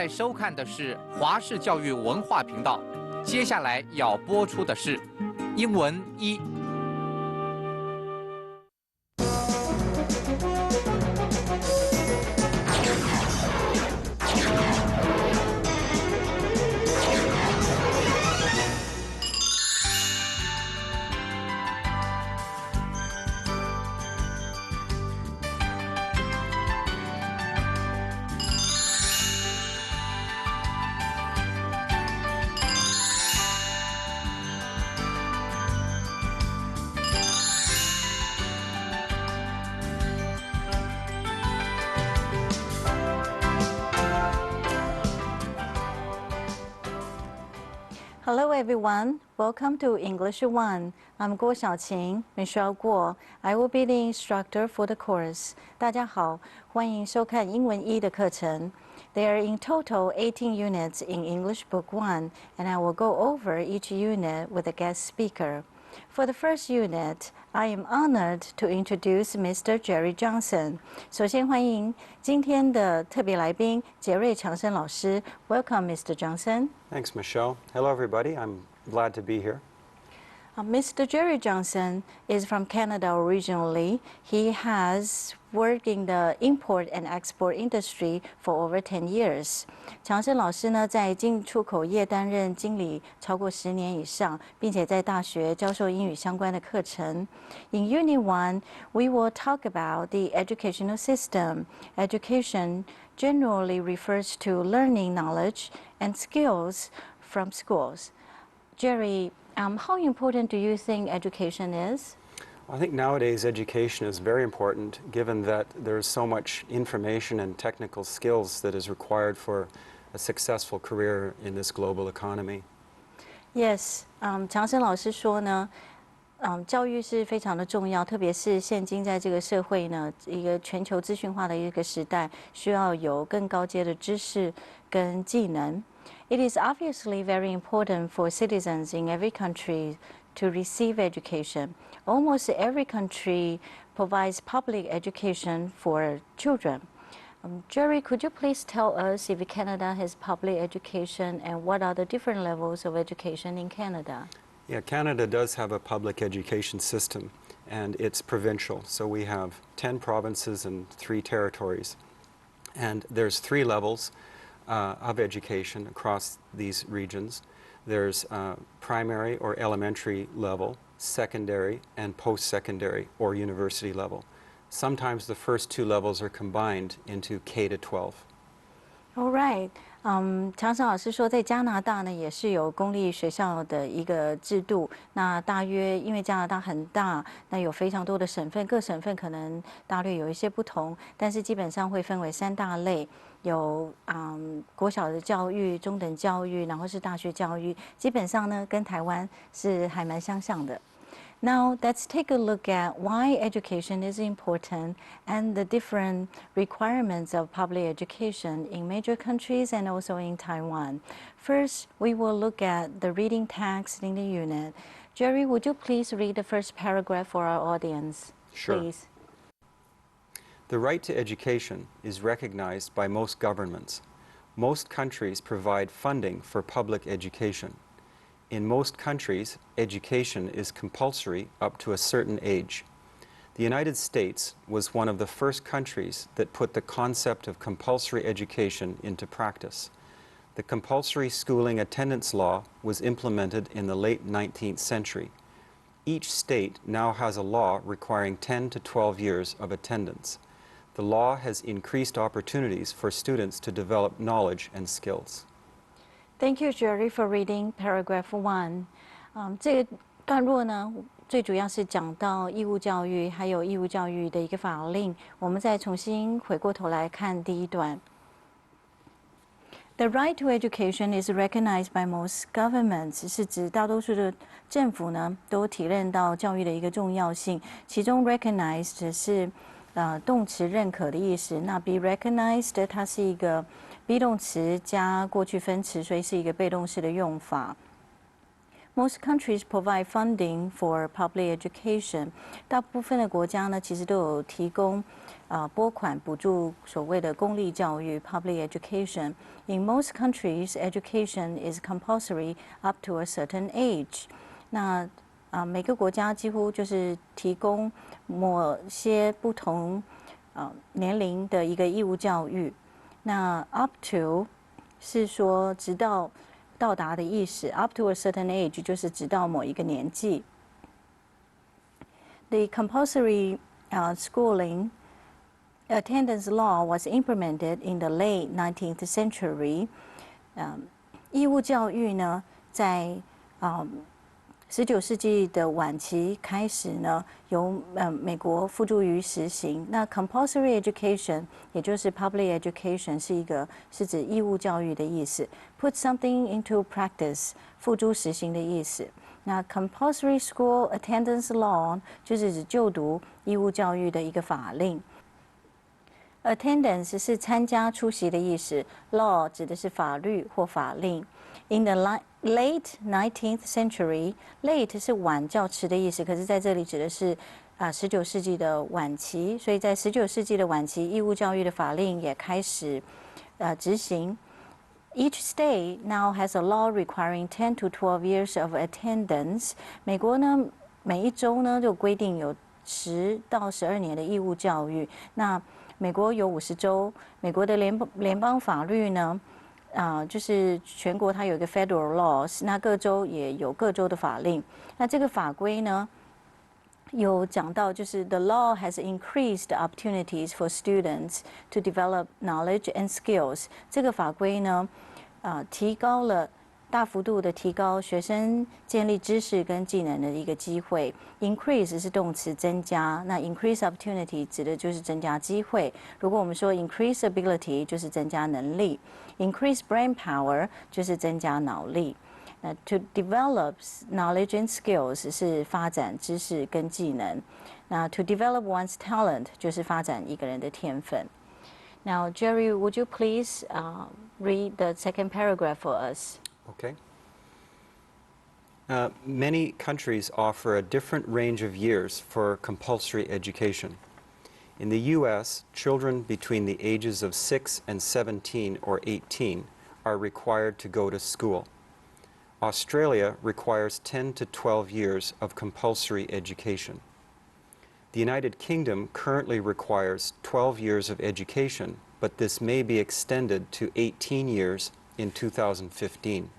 在收看的是华视教育文化频道，接下来要播出的是英文一。Hello everyone, welcome to English 1. I'm Guo Xiaoqing, Michelle Guo. I will be the instructor for the course. 大家好，欢迎收看英文一的课程。There are in total 18 units in English Book 1, and I will go over each unit with a guest speaker. For the first unit, I am honored to introduce Mr. Jerry Johnson. 首先欢迎今天的特别来宾杰瑞·强生老师。Welcome, Mr. Johnson. Thanks, Michelle. Hello, everybody. I'm glad to be here. Mr. Jerry Johnson is from Canada originally. He has worked in the import and export industry for over 10 years. 强生老师呢，在进出口业担任经理超过10年以上，并且在大学教授英语相关的课程。In Unit 1, we will talk about the educational system. Education generally refers to learning knowledge and skills from schools. Jerry, how important do you think education is? I think nowadays education is very important given that there's so much information and technical skills that is required for a successful career in this global economy. Yes, 强生老师说呢，教育是非常的重要，特别是现今在这个社会呢，一个全球资讯化的一个时代，需要有更高阶的知识跟技能。It is obviously very important for citizens in every country to receive education. Almost every country provides public education for children. Jerry, could you please tell us if Canada has public education and what are the different levels of education in Canada? Yeah, Canada does have a public education system, and it's provincial. So we have 10 provinces and 3 territories. And there's 3 levels of education across these regions. There's primary or elementary level, secondary, and post-secondary or university level. Sometimes the first 2 levels are combined into K to 12. All right. 强生老师说，在加拿大呢，也是有公立学校的一个制度。那大约因为加拿大很大，那有非常多的省份，各省份可能大略有一些不同，但是基本上会分为3大类，有国小的教育、中等教育，然后是大学教育，基本上呢跟台湾是还蛮相像的。Now, let's take a look at why education is important and the different requirements of public education in major countries and also in Taiwan. First, we will look at the reading text in the unit. Jerry, would you please read the first paragraph for our audience? Sure. Please. The right to education is recognized by most governments. Most countries provide funding for public education. In most countries, education is compulsory up to a certain age. The United States was one of the first countries that put the concept of compulsory education into practice. The compulsory schooling attendance law was implemented in the late 19th century. Each state now has a law requiring 10 to 12 years of attendance. The law has increased opportunities for students to develop knowledge and skills. Thank you, Jerry, for reading paragraph 1. 这个段落呢，最主要是讲到义务教育，还有义务教育的一个法令。我们再重新回过头来看第一段。The right to education is recognized by most governments， 是指大多数的政府呢都体认到教育的一个重要性。其中 recognized 是动词认可的意思，那 be recognized 它是一个be动词加过去分词，所以是一个被动式的用法。Most countries provide funding for public education. 大部分的国家呢，其实都有提供拨款补助所谓的公立教育 （public education）。In most countries, education is compulsory up to a certain age. 那每个国家几乎就是提供某些不同年龄的一个义务教育。那 up to 是说直到到达的意思 ，up to a certain age 就是直到某一个年纪。The compulsory schooling attendance law was implemented in the late 19th century. 义务教育呢，在19世纪的晚期开始呢，由美国付诸于实行。那 compulsory education 也就是 public education 是指义务教育的意思 ，put something into practice 付诸实行的意思。那 compulsory school attendance law 就是指就读义务教育的一个法令。Attendance 是参加、出席的意思 ，law 指的是法律或法令。In the late 19th century, late 是晚较迟的意思，可是在这里指的是19世纪的晚期，所以在19世纪的晚期，义务教育的法令也开始执行。Each state now has a law requiring 10 to 12 years of attendance. 美国呢，每一州呢就规定有10到12年的义务教育。那美国有50州，美国的联邦法律呢？就是全国它有一个 federal laws， 那各州也有各州的法令。那这个法规呢，有讲到就是 the law has increased opportunities for students to develop knowledge and skills。这个法规呢，大幅度的提高学生建立知识跟技能的一个机会。Increase 是动词增加，那 increase opportunity 指的就是增加机会。如果我们说 increase ability 就是增加能力 ，increase brain power 就是增加脑力。那 to develop knowledge and skills 是发展知识跟技能。那 to develop one's talent 就是发展一个人的天分。Now, Jerry, would you please read the second paragraph for us? Okay. Many countries offer a different range of years for compulsory education. In the U.S., children between the ages of 6 and 17 or 18 are required to go to school. Australia requires 10 to 12 years of compulsory education. The United Kingdom currently requires 12 years of education, but this may be extended to 18 years in 2015.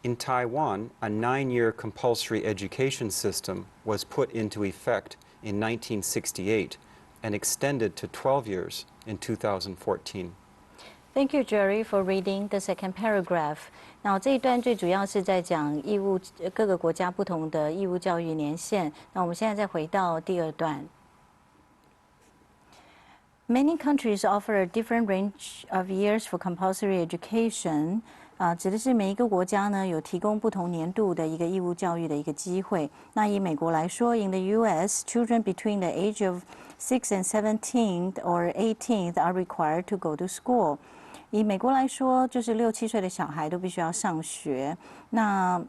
In Taiwan, a 9-year compulsory education system was put into effect in 1968 and extended to 12 years in 2014. Thank you, Jerry, for reading the second paragraph. 那这一段最主要是在讲各个国家不同的义务教育年限。那我们现在再回到第二段。Many countries offer a different range of years for compulsory education. 指的是每一个国家呢有提供不同年度的一个义务教育的一个机会。那以美国来说 ，in the U.S., children between the age of 6 and 17 or 18 are required to go to school. 以美国来说，就是6、7岁的小孩都必须要上学。那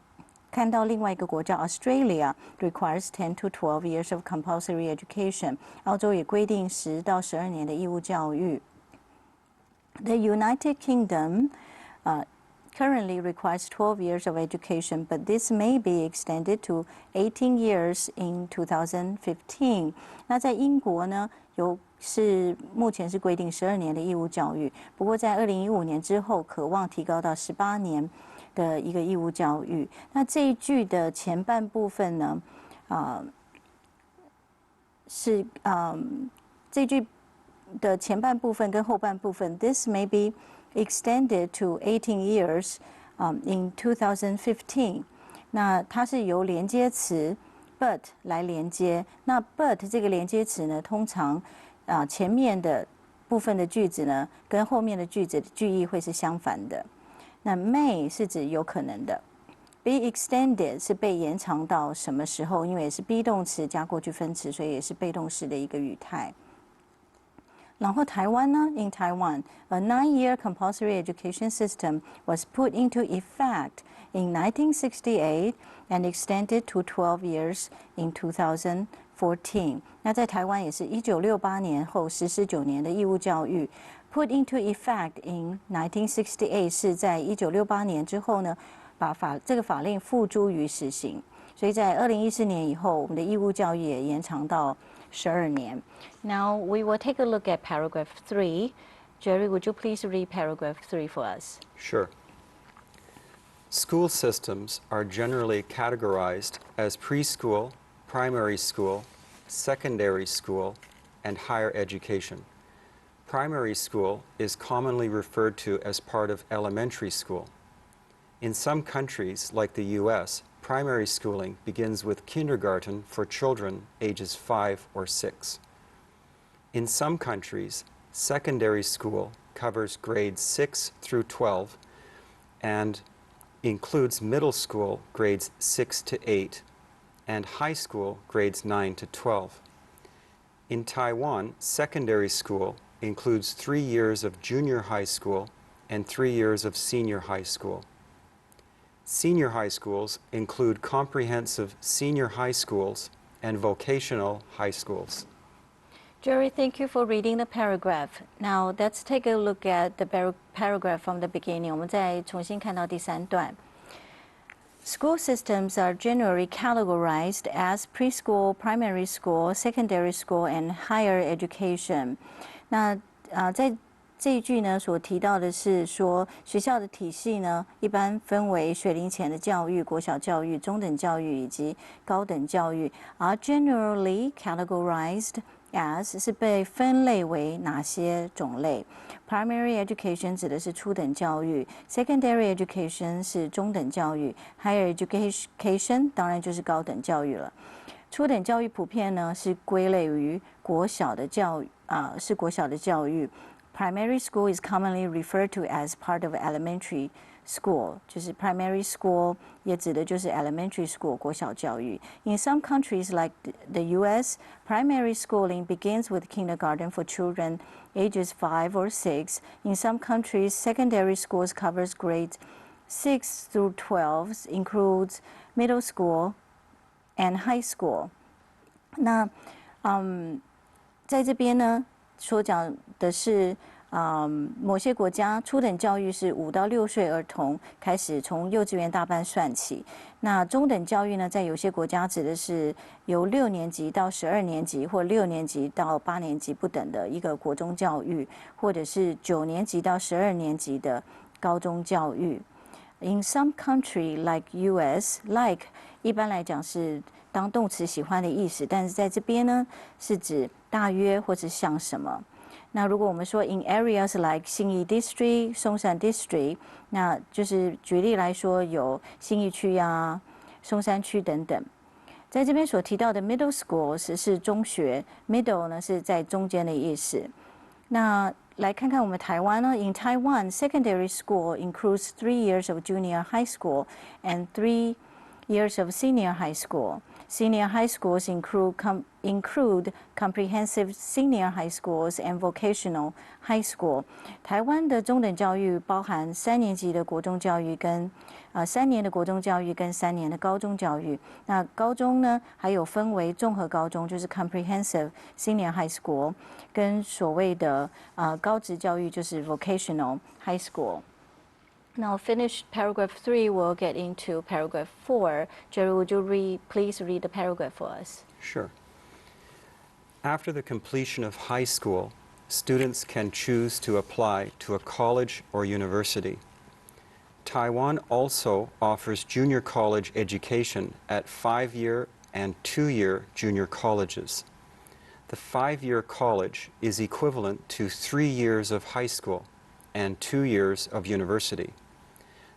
看到另外一个国家 Australia requires 10 to 12 years of compulsory education. 澳洲也规定10到12年的义务教育。The United Kingdom currently requires 12 years of education, but this may be extended to 18 years in 2015. 那在英国呢，目前是规定12年的义务教育，不过在2015年之后，渴望提高到18年的一个义务教育。那这一句的前半部分呢，这句的前半部分跟后半部分 ，this may be extended to 18 years in 2015。那它是由连接词 but 来连接。那 but 这个连接词呢，通常前面的部分的句子呢，跟后面的句子的句意会是相反的。那 may 是指有可能的 ，be extended 是被延长到什么时候？因为也是 be 动词加过去分词，所以也是被动式的一个语态。然后台湾呢 ，in Taiwan, a 9-year compulsory education system was put into effect in 1968 and extended to 12 years in 2014. 那在台湾也是1968年后实施9年的义务教育。Put into effect in 1968是在1968年之后呢，把这个法令付诸于实行。所以在2014年以后，我们的义务教育也延长到12年。Now we will take a look at paragraph 3. Jerry, would you please read paragraph 3 for us? Sure. School systems are generally categorized as preschool, primary school, secondary school, and higher education. Primary school is commonly referred to as part of elementary school. In some countries, like the US, primary schooling begins with kindergarten for children ages 5 or 6. In some countries, secondary school covers grades 6 through 12 and includes middle school grades 6 to 8 and high school grades 9 to 12. In Taiwan, secondary school includes 3 years of junior high school and 3 years of senior high school. Senior high schools include comprehensive senior high schools and vocational high schools. Jerry, thank you for reading the paragraph. Now let's take a look at the paragraph from the beginning. 我们再重新看到第3段。School systems are generally categorized as preschool, primary school, secondary school, and higher education. 那在这一句呢，所提到的是说，学校的体系呢，一般分为学龄前的教育、国小教育、中等教育以及高等教育。而 generally categorized as 是被分类为哪些种类 ？Primary education 指的是初等教育 ，secondary education 是中等教育 ，higher education 当然就是高等教育了。初等教育普遍呢是归类于国小的教育是国小的教育。Primary school is commonly referred to as part of elementary school， 就是 primary school 也指的就是 elementary school 国小教育。In some countries like the U.S., primary schooling begins with kindergarten for children ages 5 or 6. In some countries, secondary schools covers grades 6 through 12, includes middle school and high school. 那在这边呢，所讲的是，某些国家初等教育是5到6岁儿童开始从幼稚园大班算起。那中等教育呢，在有些国家指的是由6年级到12年级，或6年级到8年级不等的一个国中教育，或者是9年级到12年级的高中教育。In some country like U.S., like 一般来讲是当动词喜欢的意思，但是在这边呢是指大约或是像什么。那如果我们说 in areas like 信义 district、松山 district， 那就是举例来说有信义区啊、松山区等等。在这边所提到的 middle schools 是中学 ，middle 呢是在中间的意思。那来看看我们台湾呢 ，in Taiwan, secondary school includes 3 years of junior high school and 3 years of senior high school. Senior high schools include comprehensive senior high schools and vocational high school. 台湾的中等教育包含3年级的国中教育跟3年的国中教育跟3年的高中教育。那高中呢，还有分为综合高中，就是 comprehensive senior high school， 跟所谓的高职教育，就是 vocational high school。Now, finish paragraph 3, we'll get into paragraph 4. Jerry, would you please read the paragraph for us? Sure. After the completion of high school, students can choose to apply to a college or university. Taiwan also offers junior college education at 5-year and 2-year junior colleges. The 5-year college is equivalent to 3 years of high school and 2 years of university.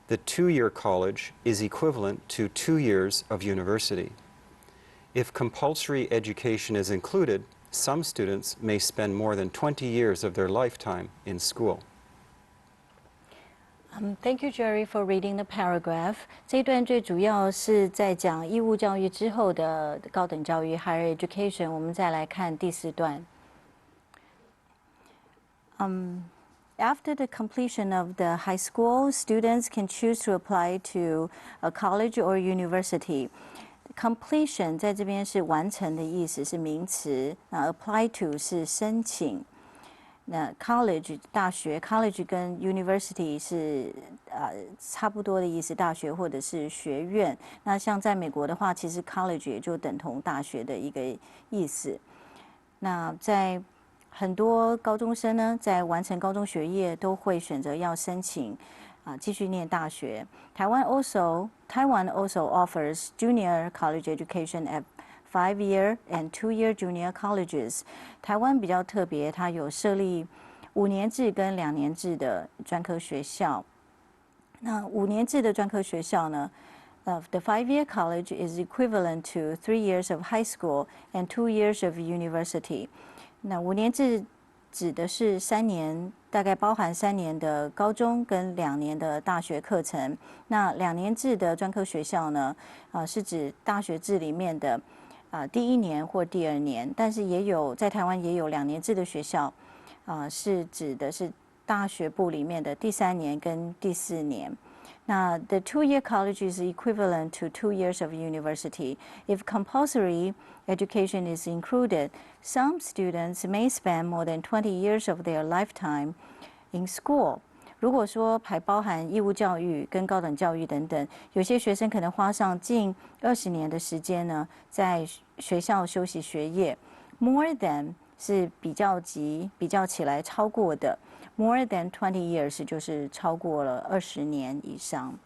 The 2-year college is equivalent to 2 years of university. If compulsory education is included, some students may spend more than 20 years of their lifetime in school. Thank you, Jerry, for reading the paragraph. 这一段最主要是在讲义务教育之后的高等教育 （higher education）。我们再来看第4段。After the completion of the high school, students can choose to apply to a college or university. Completion 在这边是完成的意思，是名词。那 apply to 是申请。那 college 大学 ，college 跟 university 是差不多的意思，大学或者是学院。那像在美国的话，其实 college 也就等同大学的一个意思。那在很多高中生呢，在完成高中学业都会选择要申请继续念大学。Taiwan also offers junior college education at 5-year and 2-year junior colleges. 台湾比较特别，它有设立5年制跟2年制的专科学校。那5年制的专科学校呢，the 5-year college is equivalent to 3 years of high school and 2 years of university. 那5年制指的是3年，大概包含3年的高中跟2年的大学课程。那2年制的专科学校呢，是指大学制里面的第1年或第2年，但是也有在台湾也有2年制的学校，是指的是大学部里面的第3年跟第4年。那 the 2-year college is equivalent to 2 years of university. If compulsory education is included, some students may spend more than 20 years of their lifetime in school. 如果说还包含义务教育跟高等教育等等，有些学生可能花上近20年的时间呢，在学校修习学业。More than 是比较级，比较起来超过的。More than 20 years 就是超过了20年以上。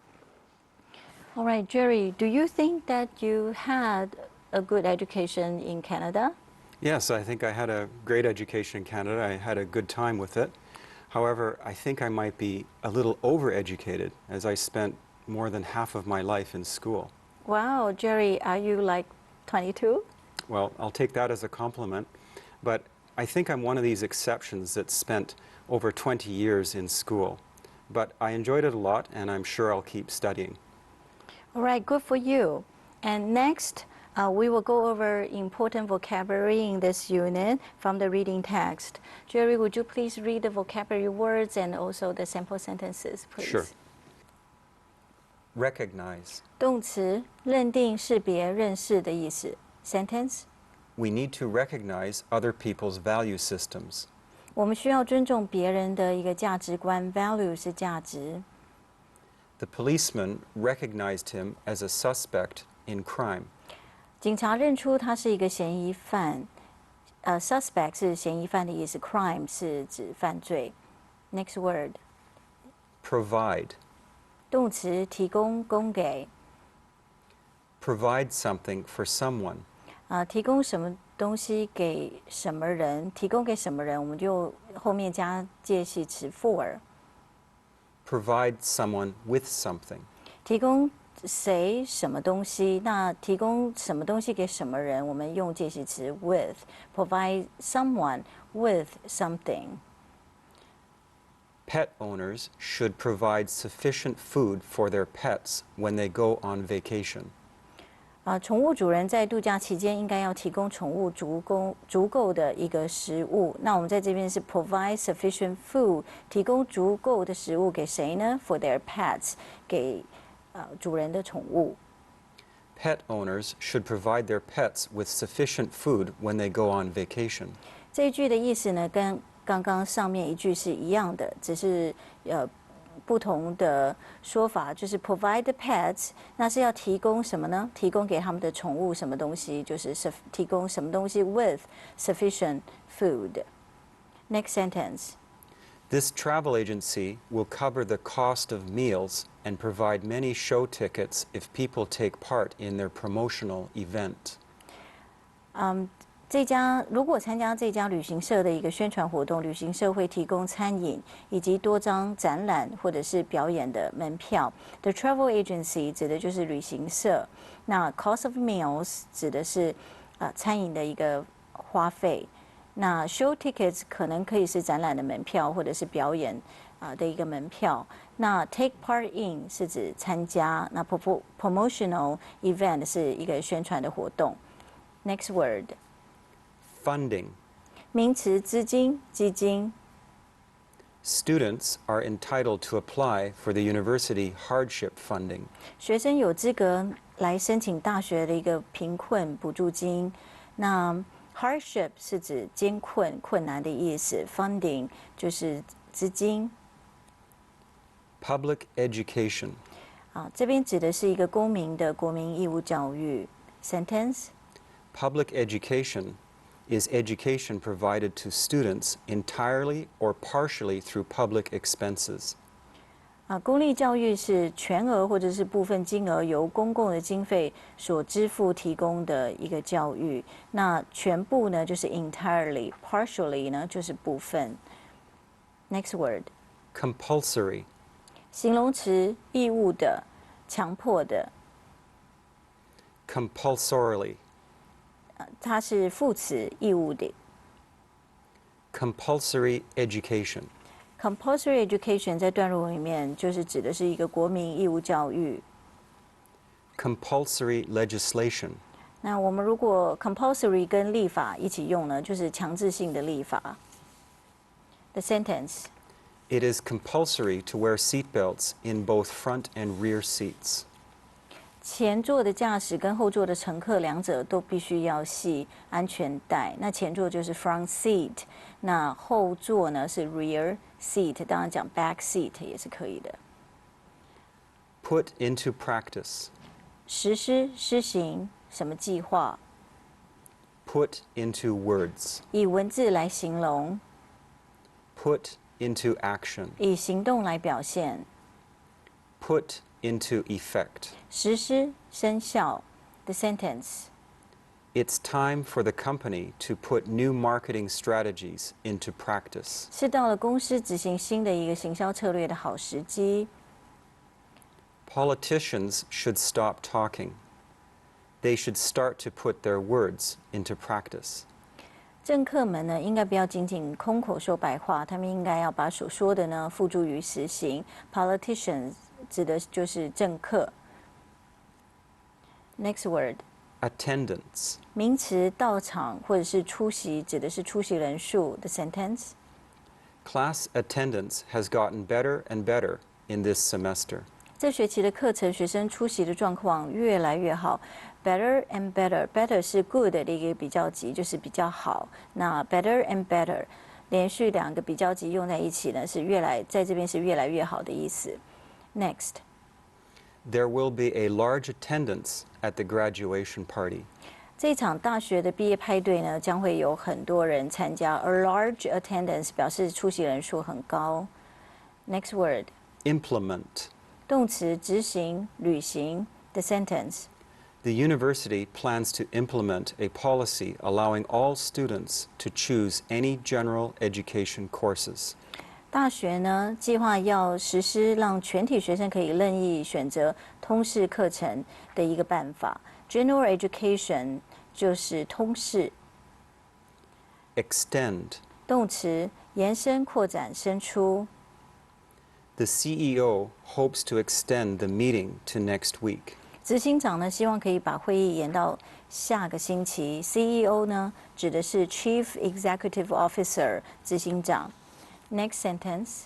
All right, Jerry, do you think that you had a good education in Canada? Yes, I think I had a great education in Canada. I had a good time with it. However, I think I might be a little overeducated as I spent more than half of my life in school. Wow, Jerry, are you like 22? Well, I'll take that as a compliment, but I think I'm one of these exceptions that spent over 20 years in school. But I enjoyed it a lot, and I'm sure I'll keep studying. All right, good for you. And next, we will go over important vocabulary in this unit from the reading text. Jerry, would you please read the vocabulary words and also the sample sentences, please? Sure. Recognize. 动词，认定、识别、认识的意思。Sentence. We need to recognize other people's value systems. 我们需要尊重别人的一个价值观 ，value 是价值。The policeman recognized him as a suspect in crime. 警察认出他是一个嫌疑犯。suspect 是嫌疑犯的意思 ，crime 是指犯罪。Next word. Provide. 动词，提供、供给。Provide something for someone. 提供什么东西给什么人，提供给什么人，我们就后面加介系词 for。Provide someone with something. 提供谁什么东西，那提供什么东西给什么人，我们用介系词 with。Provide someone with something. Pet owners should provide sufficient food for their pets when they go on vacation. 宠物主人在度假期间应该要提供宠物足够的一个食物。那我们在这边是 provide sufficient food， 提供足够的食物给谁呢 ？For their pets， 给主人的宠物。Pet owners should provide their pets with sufficient food when they go on vacation. 这一句的意思呢，跟刚刚上面一句是一样的，只是不同的说法，就是 provide the pets， 那是要提供什么呢？提供给他们的宠物什么东西？就是提供什么东西 with sufficient food. Next sentence. This travel agency will cover the cost of meals and provide many show tickets if people take part in their promotional event. 如果参加这家旅行社的一个宣传活动，旅行社会提供餐饮以及多张展览或者是表演的门票。The travel agency 指的就是旅行社，那 cost of meals 指的是餐饮的一个花费。那 show tickets 可能可以是展览的门票或者是表演的一个门票。那 take part in 是指参加，那 promotional event 是一个宣传的活动。Next word. Funding. 名词，资金、基金。Students are entitled to apply for the university hardship funding. 学生有资格来申请大学的一个贫困补助金。那 hardship 是指艰困、困难的意思 ，funding 就是资金。Public education. 这边指的是一个公民的国民义务教育。Sentence. Public education is education provided to students entirely or partially through public expenses. 公立教育是全额或者是部分金额由公共的经费所支付提供的一个教育。那全部呢就是 entirely，partially 呢就是部分。Next word. Compulsory. 形容词，义务的、强迫的。Compulsorily. 它是副词，义务的。Compulsory education. Compulsory education 在段落里面就是指的是一个国民义务教育。Compulsory legislation. 那我们如果 compulsory 跟立法一起用呢，就是强制性的立法。The sentence. It is compulsory to wear seatbelts in both front and rear seats. 前座的驾驶跟后座的乘客两者都必须要系安全带。那前座就是 front seat， 那后座呢是 rear seat， 当然讲 back seat 也是可以的。Put into practice. 实施、施行什么计划？ Put into words. 以文字来形容， Put into action. 以行动来表现。Put into effect. 实施、生效。The sentence. It's time for the company to put new marketing strategies into practice. 是到了公司执行新的一个行销策略的好时机。Politicians should stop talking. They should start to put their words into practice. 政客们呢，应该不要仅仅空口说白话，他们应该要把所说的呢付诸于实行。Politicians 指的就是政客。Next word. Attendance. 名词到场或者是出席，指的是出席人数。The sentence. Class attendance has gotten better and better in this semester. 这学期的课程，学生出席的状况越来越好。Better and better，better 是 good 的一个比较级，就是比较好。那 better and better 连续两个比较级用在一起呢，是在这边是越来越好的意思。Next. There will be a large attendance at the graduation party. 这场大学的毕业派对呢，将会有很多人参加。A large attendance 表示出席人数很高。Next word. Implement. 动词执行、履行。The sentence. The university plans to implement a policy allowing all students to choose any general education courses. 大学呢，计划要实施让全体学生可以任意选择通识课程的一个办法。General education 就是通识。Extend. 动词延伸、扩展、伸出。The CEO hopes to extend the meeting to next week. 执行长呢，希望可以把会议延到下个星期。CEO 呢，指的是 Chief Executive Officer 执行长。Next sentence.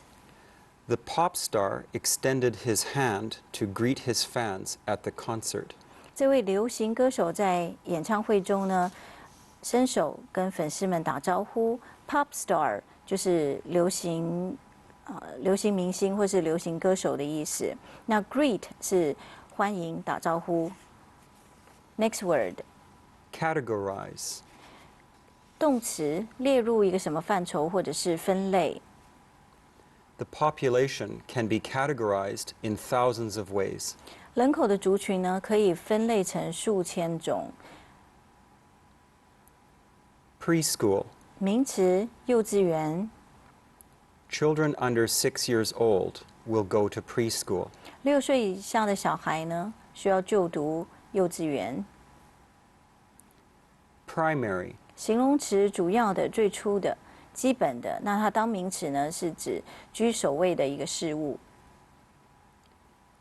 The pop star extended his hand to greet his fans at the concert. 这位流行歌手在演唱会中呢，伸手跟粉丝们打招呼。Pop star 就是流行明星或是流行歌手的意思。那 greet 是欢迎、打招呼。Next word. Categorize. 动词列入一个什么范畴或者是分类。The population can be categorized in thousands of ways. 人口的族群呢，可以分类成数千种。Preschool. 名词幼稚园。Children under 6 years old will go to preschool. 6岁以下的小孩呢，需要就读幼稚园。Primary. 形容词主要的、最初的、基本的。那它当名词呢，是指居首位的一个事物。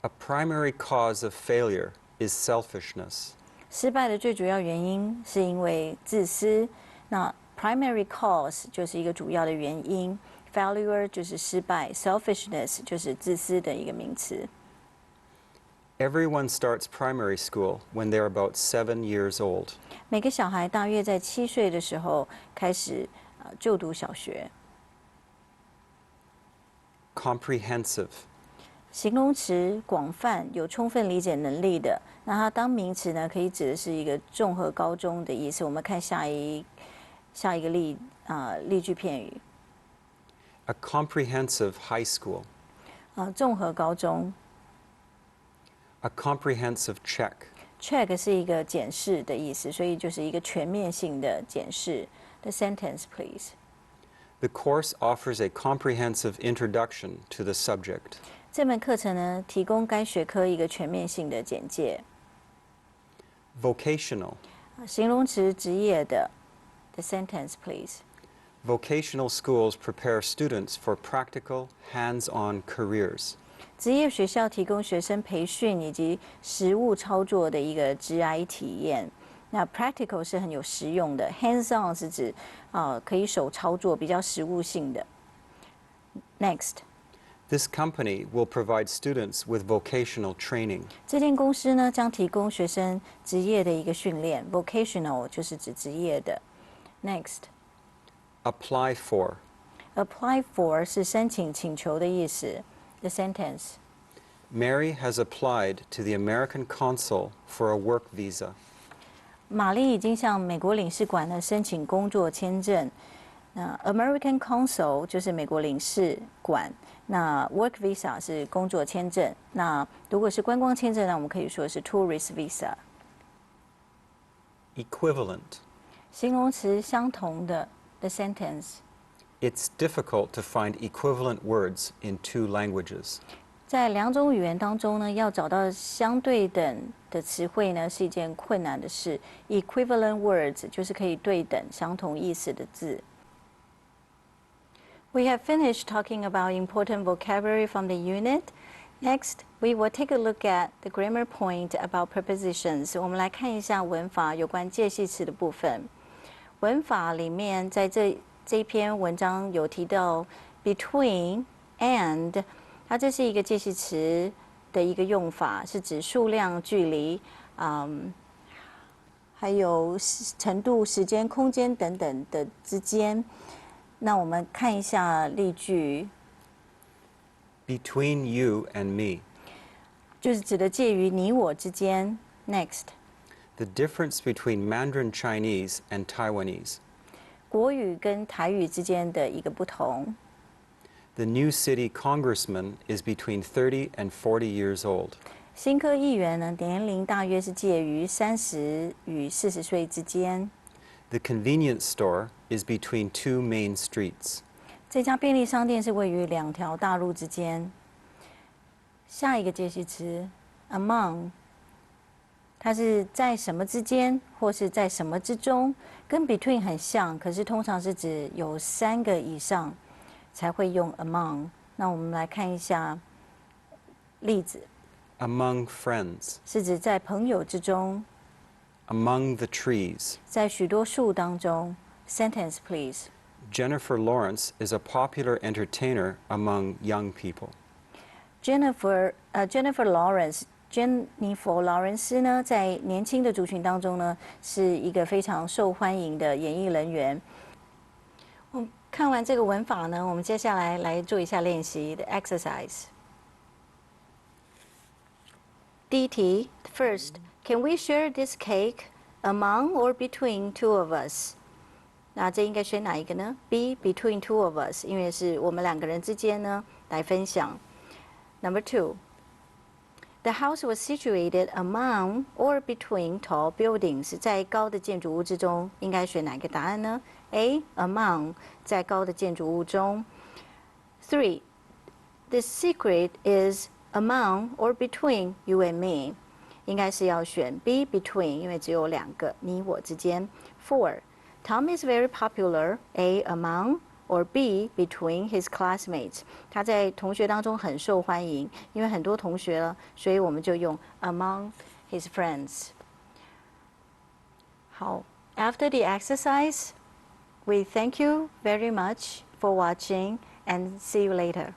A primary cause of failure is selfishness. 失败的最主要原因是因为自私。那 primary cause 就是一个主要的原因 failure 就是失败 ，selfishness 就是自私的一个名词。Everyone starts primary school when they're about 7 years old. 每个小孩大约在7岁的时候开始就读小学。Comprehensive. 形容词广泛，有充分理解能力的。那它当名词呢，可以指的是一个综合高中的意思。我们看下一个例句片语。A comprehensive high school. 综合高中。A comprehensive check. Check 是一个检视的意思，所以就是一个全面性的检视。The sentence, please. The course offers a comprehensive introduction to the subject. 这门课程呢，提供该学科一个全面性的简介。Vocational. 形容词职业的。The sentence, please. Vocational schools prepare students for practical, hands-on careers. 职业学校提供学生培训以及实务操作的一个职涯体验。那 practical 是很有实用的 ，hands-on 是指可以手操作，比较实务性的。Next. This company will provide students with vocational training. 这间公司呢将提供学生职业的一个训练 ，vocational 就是指职业的。Next. Apply for. Apply for 是申请、请求的意思。The sentence. Mary has applied to the American consul for a work visa. 玛丽已经向美国领事馆呢申请工作签证。那 American consul 就是美国领事馆，那 work visa 是工作签证。那如果是观光签证呢，我们可以说是 tourist visa。Equivalent. 形容词相同的。The sentence. It's difficult to find equivalent words in 2 languages. 在2种语言当中呢，要找到相对等的词汇呢，是一件困难的事。Equivalent words 就是可以对等、相同意思的字。We have finished talking about important vocabulary from the unit. Next, we will take a look at the grammar point about prepositions. 我们来看一下文法有关介系词的部分。文法里面，在这一篇文章有提到 between and， 它这是一个介系词的一个用法，是指数量、距离，还有程度、时间、空间等等的之间。那我们看一下例句。Between you and me. 就是指的介于你我之间。Next. The difference between Mandarin Chinese and Taiwanese. 国语跟台语之间的一个不同。The new city congressman is between 30 and 40 years old. 新科议员呢，年龄大约是介于30与40岁之间。The convenience store is between 2 main streets. 这家便利商店是位于2条大路之间。下一个介系词 among， 它是在什么之间，或是在什么之中，跟 between 很像，可是通常是指有3个以上才会用 among。那我们来看一下例子。Among friends. 是指在朋友之中。Among the trees. 在许多树当中。Sentence, please. Jennifer Lawrence is a popular entertainer among young people. Jennifer Lawrence 劳伦斯呢，在年轻的族群当中呢，是一个非常受欢迎的演艺人员。我们看完这个文法呢，我们接下来来做一下练习的 exercise。第一题 ，First, can we share this cake among or between 2 of us？ 那这应该选哪一个呢 ？B between 2 of us， 因为是我们2个人之间呢来分享。Number 2, the house was situated among or between tall buildings， 在高的建筑物之中，应该选哪个答案呢 ？A among， 在高的建筑物中。3, the secret is among or between you and me， 应该是要选 B between， 因为只有2个，你我之间。4, Tom is very popular. A among or B between his classmates， 他在同学当中很受欢迎，因为很多同学了，所以我们就用 among his friends。好 ，After the exercise, we thank you very much for watching and see you later.